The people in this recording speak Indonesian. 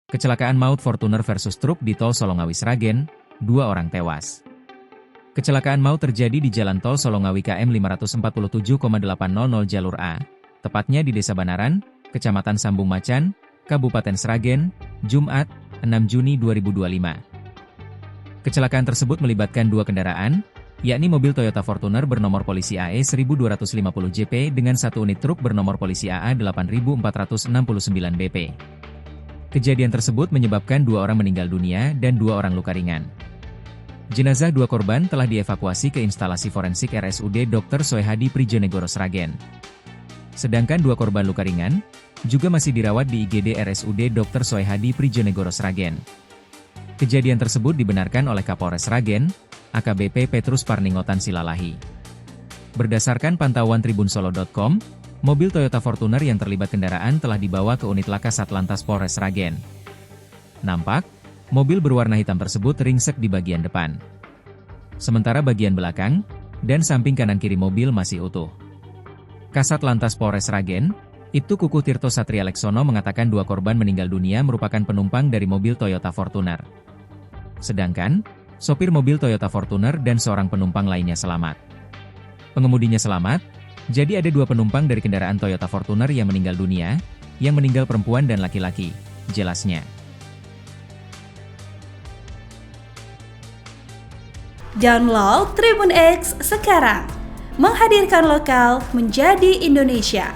Kecelakaan maut Fortuner versus truk di tol Solongawi Sragen, 2 orang tewas. Kecelakaan maut terjadi di Jalan Tol Solongawi KM 547,800 jalur A, tepatnya di Desa Banaran, Kecamatan Sambung Macan, Kabupaten Sragen, Jumat, 6 Juni 2025. Kecelakaan tersebut melibatkan 2 kendaraan, yakni mobil Toyota Fortuner bernomor polisi AE 1250 JP dengan 1 unit truk bernomor polisi AA 8469 BP. Kejadian tersebut menyebabkan 2 orang meninggal dunia dan 2 orang luka ringan. Jenazah 2 korban telah dievakuasi ke instalasi forensik RSUD Dr. Soehadi Prijonegoro Sragen. Sedangkan 2 korban luka ringan juga masih dirawat di IGD RSUD Dr. Soehadi Prijonegoro Sragen. Kejadian tersebut dibenarkan oleh Kapolres Sragen, AKBP Petrus Parningotan Silalahi. Berdasarkan pantauan tribunsolo.com, mobil Toyota Fortuner yang terlibat kendaraan telah dibawa ke unit laka Satlantas Polres Sragen. Nampak, mobil berwarna hitam tersebut ringsek di bagian depan. Sementara bagian belakang dan samping kanan kiri mobil masih utuh. Kasat Lantas Polres Sragen, Ibtu Kukuh Tirto Satria Leksono mengatakan 2 korban meninggal dunia merupakan penumpang dari mobil Toyota Fortuner. Sedangkan, sopir mobil Toyota Fortuner dan seorang penumpang lainnya selamat. Pengemudinya selamat, jadi ada 2 penumpang dari kendaraan Toyota Fortuner yang meninggal dunia, yang meninggal perempuan dan laki-laki, jelasnya. Download Tribun X sekarang, menghadirkan lokal menjadi Indonesia.